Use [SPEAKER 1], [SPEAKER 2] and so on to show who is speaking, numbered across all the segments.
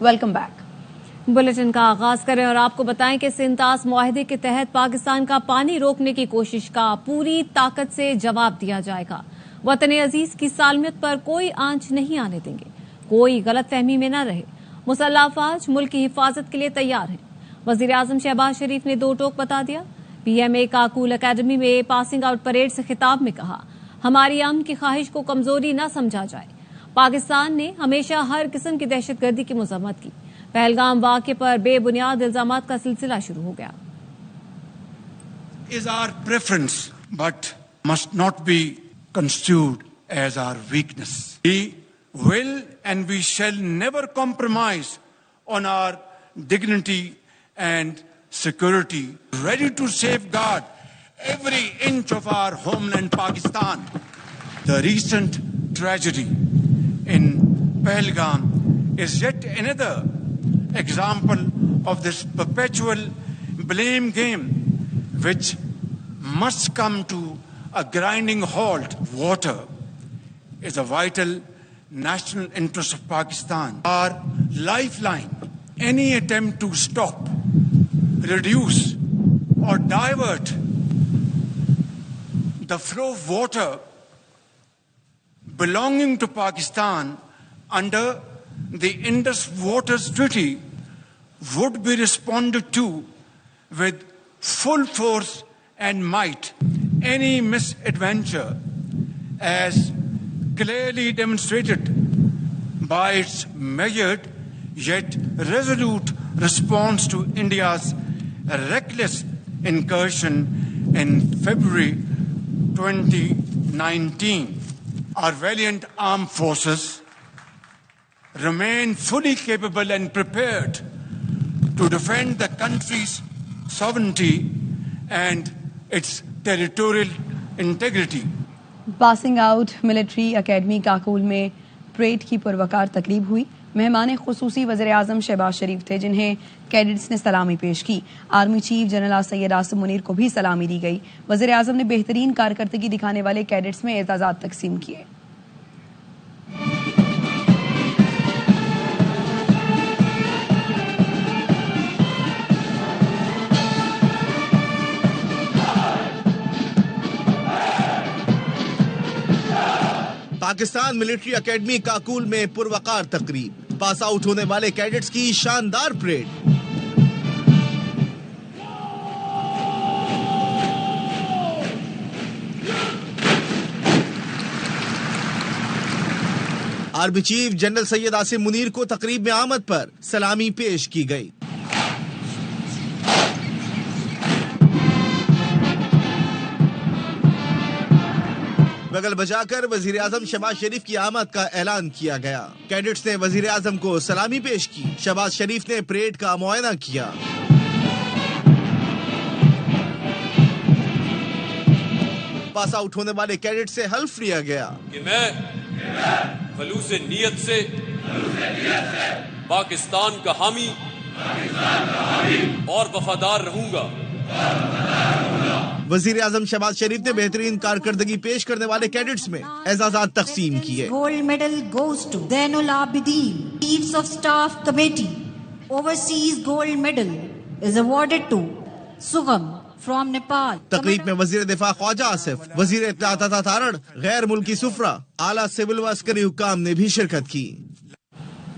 [SPEAKER 1] Welcome back.
[SPEAKER 2] Bulletin کا آغاز کریں اور آپ کو بتائیں کہ سنتاس معاہدے کے تحت پاکستان کا پانی روکنے کی کوشش کا پوری طاقت سے جواب دیا جائے گا۔ وطن عزیز کی سالمیت پر کوئی آنچ نہیں آنے دیں گے، کوئی غلط فہمی میں نہ رہے۔ مسلح افواج ملک کی حفاظت کے لیے تیار ہیں۔ وزیر اعظم شہباز شریف نے دو ٹوک بتا دیا۔ پی ایم اے کاکول اکیڈمی میں پاسنگ آؤٹ پریڈ سے خطاب میں کہا، ہماری امن کی خواہش کو کمزوری نہ سمجھا جائے۔ پاکستان نے ہمیشہ ہر قسم کی دہشت گردی کی مذمت کی۔ پہلگام واقعے پر بے بنیاد الزامات کا سلسلہ شروع ہو گیا۔
[SPEAKER 3] Is our preference, but must not be construed as our weakness. We will and we shall never compromise on our dignity and security, ready to safeguard every inch of our homeland Pakistan. The recent tragedy in Pahalgam is yet another example of this perpetual blame game which must come to a grinding halt. Water is a vital national interest of Pakistan, our lifeline. Any attempt to stop, reduce or divert the flow of water belonging to Pakistan under the Indus Waters Treaty would be responded to with full force and might. Any misadventure, as clearly demonstrated by its measured yet resolute response to India's reckless incursion in February 2019. Our valiant armed forces remain fully capable and prepared to defend the country's sovereignty and its territorial integrity.
[SPEAKER 1] Passing out military academy Kakul میں parade کی پروقار تقریب ہوئی۔ مہمان خصوصی وزیر اعظم شہباز شریف تھے، جنہیں کیڈٹس نے سلامی پیش کی۔ Army chief general Syed Asim Munir کو بھی سلامی دی گئی۔ وزیر اعظم نے بہترین کارکردگی دکھانے والے کیڈٹس میں اعزازات تقسیم کیے۔
[SPEAKER 4] پاکستان ملٹری اکیڈمی کاکول میں پروقار تقریب، پاس آؤٹ ہونے والے کیڈٹس کی شاندار parade. Army chief general Syed Asim Munir کو تقریب میں آمد پر سلامی پیش کی گئی۔ بغل بجا کر وزیر اعظم شہباز شریف کی آمد کا اعلان کیا گیا۔ کیڈٹس نے وزیر اعظم کو سلامی پیش کی۔ شہباز شریف نے پریڈ کا معائنہ کیا۔ پاس آؤٹ ہونے والے کیڈٹ سے حلف لیا گیا
[SPEAKER 5] کہ میں خلوص نیت سے پاکستان کا حامی اور وفادار رہوں گا۔
[SPEAKER 4] وزیر اعظم شہباز شریف نے بہترین کارکردگی پیش کرنے والے کیڈٹس میں اعزازات تقسیم کیے۔
[SPEAKER 6] Gold medal goes to Zain Ul-Abidin chiefs of staff committee. Overseas gold medal is awarded to سغم فرام نیپال۔
[SPEAKER 4] تقریب میں وزیر دفاع خواجہ آصف، وزیر اطلاعات عطا تارڑ، غیر ملکی سفرا، اعلیٰ سول و عسکری حکام نے بھی شرکت کی۔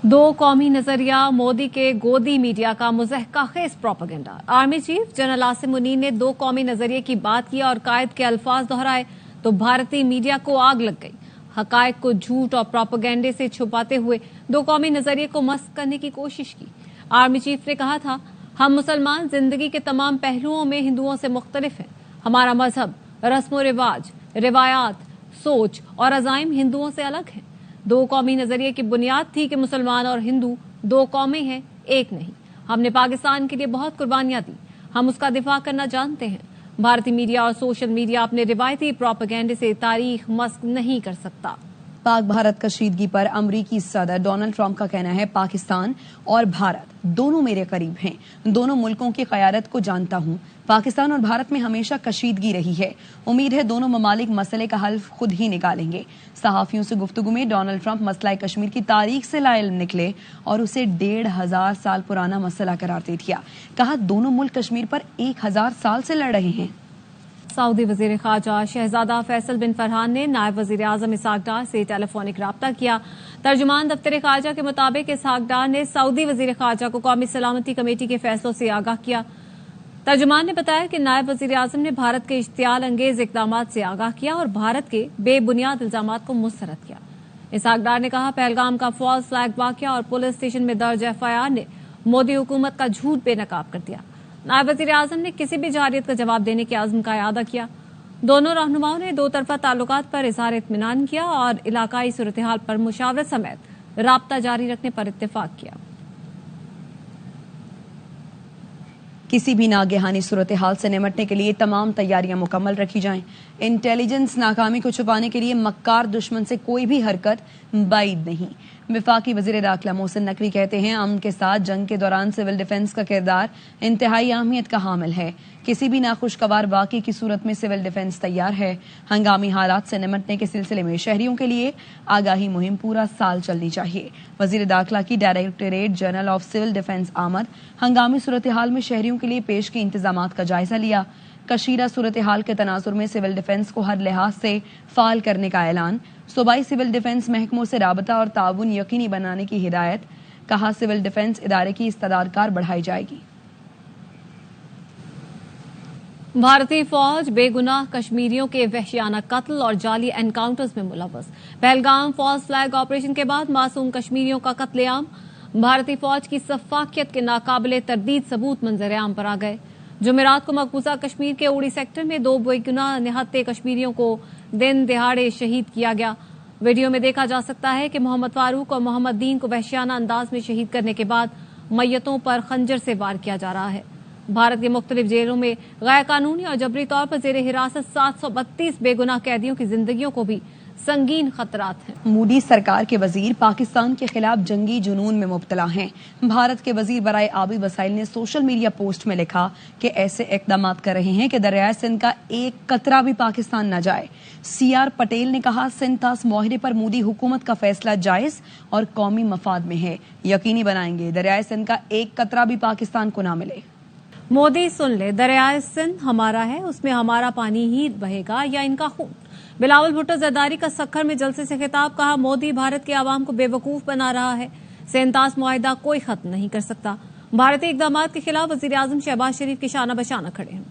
[SPEAKER 2] دو قومی نظریہ مودی کے گودی میڈیا کا مضحکہ خیز propaganda. Army chief general Asim Munir نے دو قومی نظریے کی بات کی اور قائد کے الفاظ دہرائے تو بھارتی میڈیا کو آگ لگ گئی۔ حقائق کو جھوٹ اور پروپیگنڈے سے چھپاتے ہوئے دو قومی نظریے کو مسخ کرنے کی کوشش کی۔ آرمی چیف نے کہا تھا، ہم مسلمان زندگی کے تمام پہلوؤں میں ہندوؤں سے مختلف ہیں۔ ہمارا مذہب، رسم و رواج، روایات، سوچ اور عزائم ہندوؤں سے الگ ہیں۔ دو قومی نظریے کی بنیاد تھی کہ مسلمان اور ہندو دو قومیں ہیں، ایک نہیں۔ ہم نے پاکستان کے لیے بہت قربانیاں دی، ہم اس کا دفاع کرنا جانتے ہیں۔ بھارتی میڈیا اور سوشل میڈیا اپنے روایتی پروپیگنڈے سے تاریخ مسخ نہیں کر سکتا۔
[SPEAKER 1] پاک بھارت کشیدگی پر امریکی صدر ڈونلڈ ٹرمپ کا کہنا ہے پاکستان اور بھارت دونوں میرے قریب ہیں، دونوں ملکوں کی قیادت کو جانتا ہوں۔ پاکستان اور بھارت میں ہمیشہ کشیدگی رہی ہے، امید ہے دونوں ممالک مسئلے کا حل خود ہی نکالیں گے۔ صحافیوں سے گفتگو میں ڈونلڈ ٹرمپ مسئلہ کشمیر کی تاریخ سے لا علم نکلے اور اسے 1500 سال پرانا مسئلہ قرار دے دیا۔ کہا دونوں ملک کشمیر پر 1000 سال سے لڑ رہے ہیں۔
[SPEAKER 2] سعودی وزیر خارجہ شہزادہ فیصل بن فرحان نے نائب وزیر اعظم اسحاق ڈار سے ٹیلی فونک رابطہ کیا۔ ترجمان دفتر خارجہ کے مطابق اسحاق ڈار نے سعودی وزیر خارجہ کو قومی سلامتی کمیٹی کے فیصلوں سے آگاہ کیا۔ ترجمان نے بتایا کہ نائب وزیر اعظم نے بھارت کے اشتعال انگیز اقدامات سے آگاہ کیا اور بھارت کے بے بنیاد الزامات کو مسترد کیا۔ اسحاق ڈار نے کہا پہلگام کا فالس فلیگ واقعہ اور پولیس اسٹیشن میں درج FIR نے مودی حکومت کا جھوٹ بے نقاب کر دیا۔ نائب وزیر اعظم نے کسی بھی جارحیت کا جواب دینے کے عزم کا اعادہ کیا۔ دونوں رہنماؤں نے دو طرفہ تعلقات پر اظہار اطمینان کیا اور علاقائی صورتحال پر مشاورت سمیت رابطہ جاری رکھنے پر اتفاق کیا۔
[SPEAKER 1] کسی بھی ناگہانی صورتحال سے نمٹنے کے لیے تمام تیاریاں مکمل رکھی جائیں۔ انٹیلیجنس ناکامی کو چھپانے کے لیے مکار دشمن سے کوئی بھی حرکت بعید نہیں۔ وفاقی وزیر داخلہ محسن نقوی کہتے ہیں امن کے ساتھ جنگ کے دوران سول ڈیفنس کا کردار انتہائی اہمیت کا حامل ہے۔ کسی بھی ناخوشگوار واقعے کی صورت میں سول ڈیفنس تیار ہے۔ ہنگامی حالات سے نمٹنے کے سلسلے میں شہریوں کے لیے آگاہی مہم پورا سال چلنی چاہیے۔ وزیر داخلہ کی directorate general of civil defence آمد ہنگامی صورتحال میں شہریوں کے لیے پیش کی انتظامات کا جائزہ لیا۔ کشیدہ صورتحال کے تناظر میں سول ڈیفنس کو ہر لحاظ سے فعال کرنے کا اعلان۔ صوبائی سول ڈیفنس محکموں سے رابطہ اور تعاون یقینی بنانے کی ہدایت۔ کہا سول ڈیفنس ادارے کی استعداد کار بڑھائی جائے گی۔
[SPEAKER 2] بھارتی فوج بے گناہ کشمیریوں کے وحشیانہ قتل اور جعلی انکاؤنٹرز میں ملوث۔ پہلگام فالس فلیگ آپریشن کے بعد معصوم کشمیریوں کا قتل عام۔ بھارتی فوج کی سفاکیت کے ناقابل تردید ثبوت منظر عام پر آ گئے۔ جمعرات کو مقبوضہ کشمیر کے اوڑی سیکٹر میں 2 بے گناہ نہتے کشمیریوں کو دن دہاڑے شہید کیا گیا۔ ویڈیو میں دیکھا جا سکتا ہے کہ محمد فاروق اور محمد دین کو وحشیانہ انداز میں شہید کرنے کے بعد میتوں پر خنجر سے وار کیا جا رہا ہے۔ بھارت کے مختلف جیلوں میں غیر قانونی اور جبری طور پر زیر حراست 732 بے گناہ قیدیوں کی زندگیوں کو بھی سنگین خطرات ہیں۔
[SPEAKER 1] مودی سرکار کے وزیر پاکستان کے خلاف جنگی جنون میں مبتلا ہیں۔ بھارت کے وزیر برائے آبی وسائل نے سوشل میڈیا پوسٹ میں لکھا کہ ایسے اقدامات کر رہے ہیں کہ دریائے سندھ کا ایک قطرہ بھی پاکستان نہ جائے۔ CR پٹیل نے کہا سندھ طاس معاہدے پر مودی حکومت کا فیصلہ جائز اور قومی مفاد میں ہے، یقینی بنائیں گے دریائے سندھ کا ایک قطرہ بھی پاکستان کو نہ ملے۔
[SPEAKER 2] مودی سن لے دریائے سندھ ہمارا ہے، اس میں ہمارا پانی ہی بہے گا یا ان کا خون۔ بلاول بھٹو زرداری کا سکھر میں جلسے سے خطاب، کہا مودی بھارت کے عوام کو بے وقوف بنا رہا ہے، سندھ طاس معاہدہ کوئی ختم نہیں کر سکتا۔ بھارتی اقدامات کے خلاف وزیر اعظم شہباز شریف کے شانہ بشانہ کھڑے ہیں۔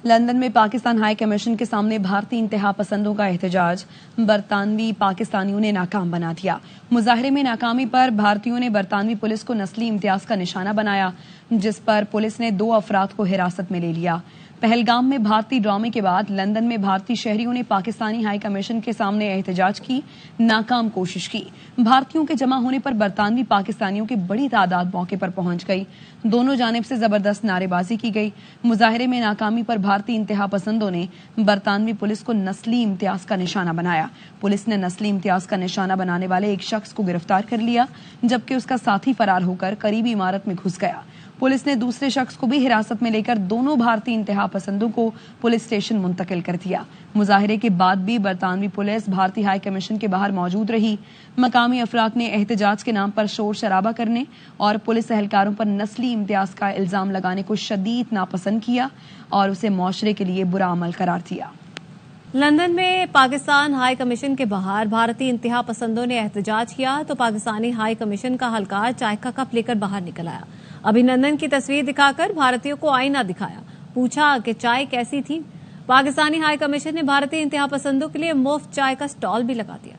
[SPEAKER 1] لندن میں پاکستان ہائی کمیشن کے سامنے بھارتی انتہا پسندوں کا احتجاج برطانوی پاکستانیوں نے ناکام بنا دیا۔ مظاہرے میں ناکامی پر بھارتیوں نے برطانوی پولیس کو نسلی امتیاز کا نشانہ بنایا، جس پر پولیس نے 2 افراد کو حراست میں لے لیا۔ پہلگام میں بھارتی ڈرامے کے بعد لندن میں بھارتی شہریوں نے پاکستانی ہائی کمیشن کے سامنے احتجاج کی ناکام کوشش کی۔ بھارتیوں کے جمع ہونے پر برطانوی پاکستانیوں کی بڑی تعداد موقع پر پہنچ گئی۔ دونوں جانب سے زبردست نعرے بازی کی گئی۔ مظاہرے میں ناکامی پر بھارتی انتہا پسندوں نے برطانوی پولیس کو نسلی امتیاز کا نشانہ بنایا۔ پولیس نے نسلی امتیاز کا نشانہ بنانے والے ایک شخص کو گرفتار کر لیا، جبکہ اس کا ساتھی فرار ہو کر قریبی عمارت میں گھس گیا۔ پولیس نے دوسرے شخص کو بھی حراست میں لے کر دونوں بھارتی انتہا پسندوں کو پولیس اسٹیشن منتقل کر دیا۔ مظاہرے کے بعد بھی برطانوی پولیس بھارتی ہائی کمیشن کے باہر موجود رہی۔ مقامی افراد نے احتجاج کے نام پر شور شرابہ کرنے اور پولیس اہلکاروں پر نسلی امتیاز کا الزام لگانے کو شدید ناپسند کیا اور اسے معاشرے کے لیے برا عمل قرار دیا۔
[SPEAKER 2] لندن میں پاکستان ہائی کمیشن کے باہر بھارتی انتہا پسندوں نے احتجاج کیا تو پاکستانی ہائی کمیشن کا اہلکار چائے کا کپ لے کر باہر نکل آیا۔ ابھینندن کی تصویر دکھا کر بھارتیوں کو آئینہ دکھایا، پوچھا کہ چائے کیسی تھی۔ پاکستانی ہائی کمیشن نے بھارتی انتہا پسندوں کے لیے مفت چائے کا سٹال بھی لگا دیا۔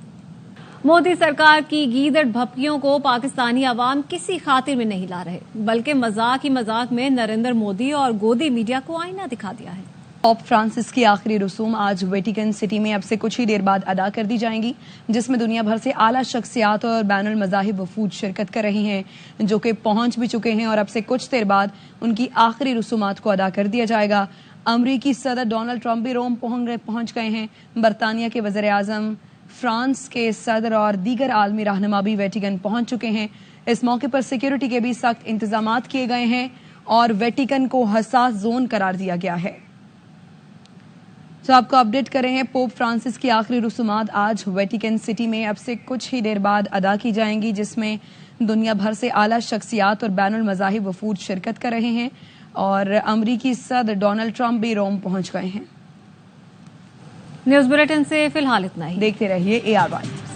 [SPEAKER 2] مودی سرکار کی گیدڑ بھپکیوں کو پاکستانی عوام کسی خاطر میں نہیں لا رہے، بلکہ مذاق ہی مذاق میں نریندر مودی اور گودی میڈیا کو آئینہ دکھا دیا ہے۔
[SPEAKER 1] پوپ فرانسس کی آخری رسوم آج ویٹیکن سٹی میں اب سے کچھ ہی دیر بعد ادا کر دی جائیں گی، جس میں دنیا بھر سے اعلیٰ شخصیات اور بین المذاہب وفود شرکت کر رہی ہیں، جو کہ پہنچ بھی چکے ہیں اور اب سے کچھ دیر بعد ان کی آخری رسومات کو ادا کر دیا جائے گا۔ امریکی صدر ڈونلڈ ٹرمپ بھی روم پہنچ گئے ہیں۔ برطانیہ کے وزیر اعظم فرانس کے صدر اور دیگر عالمی رہنما بھی ویٹیکن پہنچ چکے ہیں. اس موقع پر سیکیورٹی کے بھی سخت انتظامات کیے گئے ہیں اور ویٹیکن کو حساس زون قرار دیا گیا ہے. تو آپ کو اپڈیٹ کریں ہیں پوپ فرانسس کی آخری رسومات آج ویٹیکن سٹی میں اب سے کچھ ہی دیر بعد ادا کی جائیں گی، جس میں دنیا بھر سے اعلیٰ شخصیات اور بین المذاہب وفود شرکت کر رہے ہیں اور امریکی صدر ڈونلڈ ٹرمپ بھی روم پہنچ گئے ہیں.
[SPEAKER 2] نیوز بلیٹن سے فی الحال اتنا ہی.
[SPEAKER 1] دیکھتے رہیے AR1.